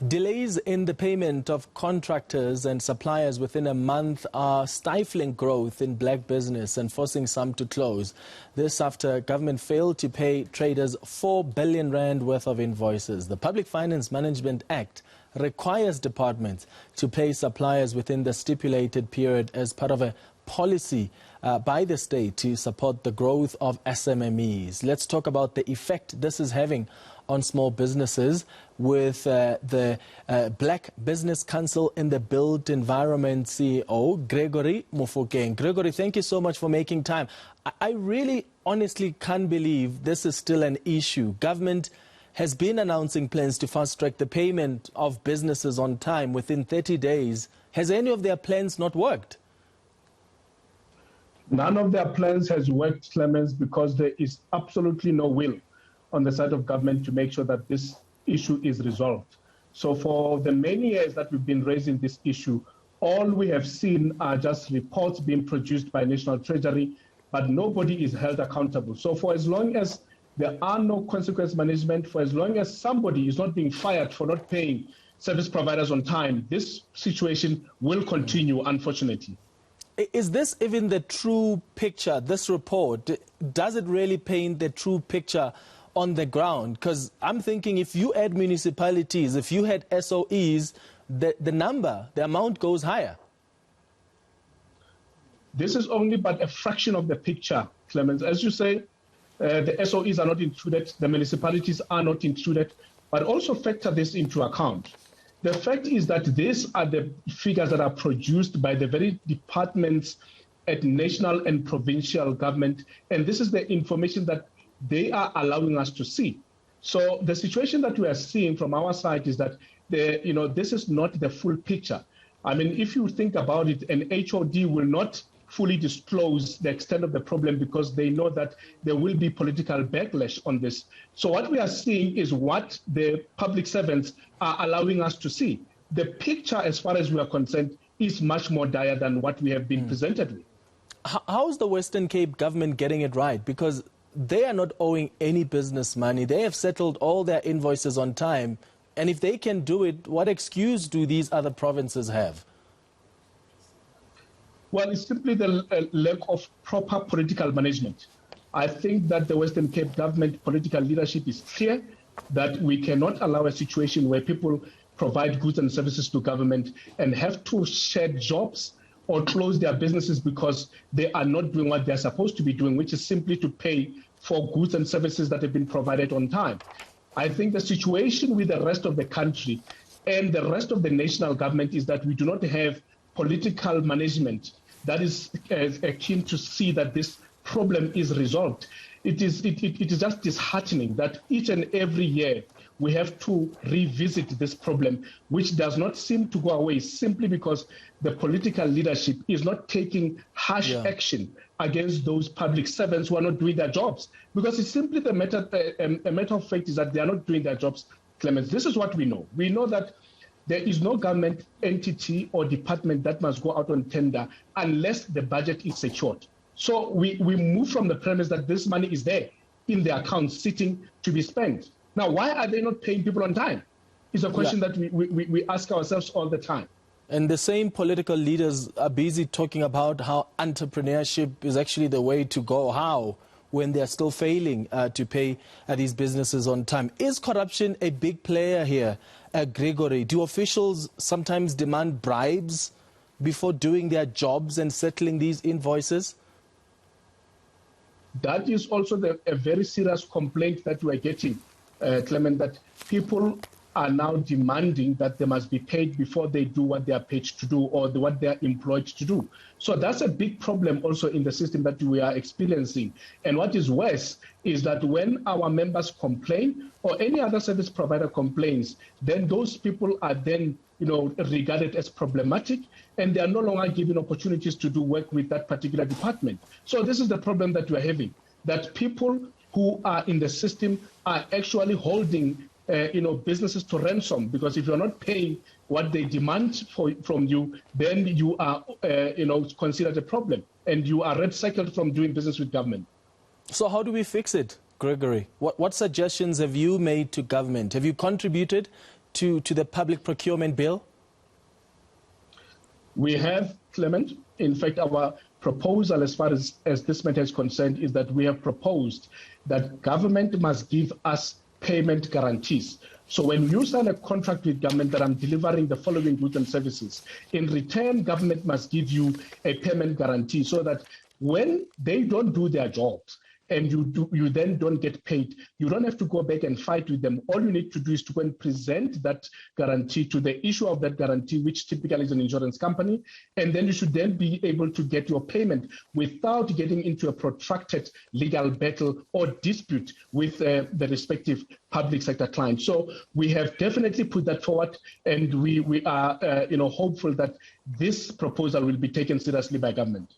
Delays in the payment of contractors and suppliers within a month are stifling growth in black business and forcing some to close. This after government failed to pay traders 4 billion rand worth of invoices. The Public Finance Management Act requires departments to pay suppliers within the stipulated period as part of a policy by the state to support the growth of SMMEs. Let's talk about the effect this is having on small businesses with the Black Business Council in the Built Environment CEO, Gregory Mofokeng. Gregory, thank you so much for making time. I really honestly can't believe this is still an issue. Government has been announcing plans to fast-track the payment of businesses on time within 30 days. Has any of their plans not worked? None of their plans has worked, Clemens, because there is absolutely no will on the side of government to make sure that this issue is resolved. So for the many years that we've been raising this issue, all we have seen are just reports being produced by National Treasury, but nobody is held accountable. So for as long as there are no consequence management, for as long as somebody is not being fired for not paying service providers on time, this situation will continue, unfortunately. Is this even the true picture, this report? Does it really paint the true picture on the ground? Because I'm thinking if you add municipalities, if you had SOEs, the amount goes higher. This is only but a fraction of the picture, Clemens. As you say, the SOEs are not included, the municipalities are not included, but also factor this into account. The fact is that these are the figures that are produced by the very departments at national and provincial government, and this is the information that they are allowing us to see. So the situation that we are seeing from our side is that this is not the full picture. I mean, if you think about it, an HOD will not fully disclose the extent of the problem because they know that there will be political backlash on this. So what we are seeing is what the public servants are allowing us to see. The picture, as far as we are concerned, is much more dire than what we have been presented with. How's the Western Cape government getting it right? Because they are not owing any business money. They have settled all their invoices on time. And if they can do it, what excuse do these other provinces have? Well, it's simply the lack of proper political management. I think that the Western Cape government political leadership is clear that we cannot allow a situation where people provide goods and services to government and have to shed jobs or close their businesses because they are not doing what they're supposed to be doing, which is simply to pay for goods and services that have been provided on time. I think the situation with the rest of the country and the rest of the national government is that we do not have political management that is keen to see that this problem is resolved. It is just disheartening that each and every year we have to revisit this problem, which does not seem to go away simply because the political leadership is not taking harsh action against those public servants who are not doing their jobs. Because it's simply a matter of fact is that they are not doing their jobs, Clemens. This is what we know. We know that there is no government entity or department that must go out on tender unless the budget is secured. So we move from the premise that this money is there in the account sitting to be spent. Now, why are they not paying people on time? It's a question that we ask ourselves all the time. And the same political leaders are busy talking about how entrepreneurship is actually the way to go. How? When they're still failing to pay these businesses on time. Is corruption a big player here, Gregory? Do officials sometimes demand bribes before doing their jobs and settling these invoices? That is also a very serious complaint that we are getting, Clement, that people are now demanding that they must be paid before they do what they are paid to do or what they are employed to do. So that's a big problem also in the system that we are experiencing. And what is worse is that when our members complain or any other service provider complains, then those people are then regarded as problematic and they are no longer given opportunities to do work with that particular department. So this is the problem that we are having, that people who are in the system are actually holding businesses to ransom, because if you're not paying what they demand from you, then you are, considered a problem and you are red-circled from doing business with government. So how do we fix it, Gregory? What suggestions have you made to government? Have you contributed to the public procurement bill? We have, Clement. In fact, our proposal as far as this matter is concerned is that we have proposed that government must give us payment guarantees. So when you sign a contract with government that I'm delivering the following goods and services, in return, government must give you a payment guarantee so that when they don't do their jobs, and you then don't get paid, you don't have to go back and fight with them. All you need to do is to go and present that guarantee to the issuer of that guarantee, which typically is an insurance company, and then you should then be able to get your payment without getting into a protracted legal battle or dispute with the respective public sector clients. So we have definitely put that forward, and we are hopeful that this proposal will be taken seriously by government.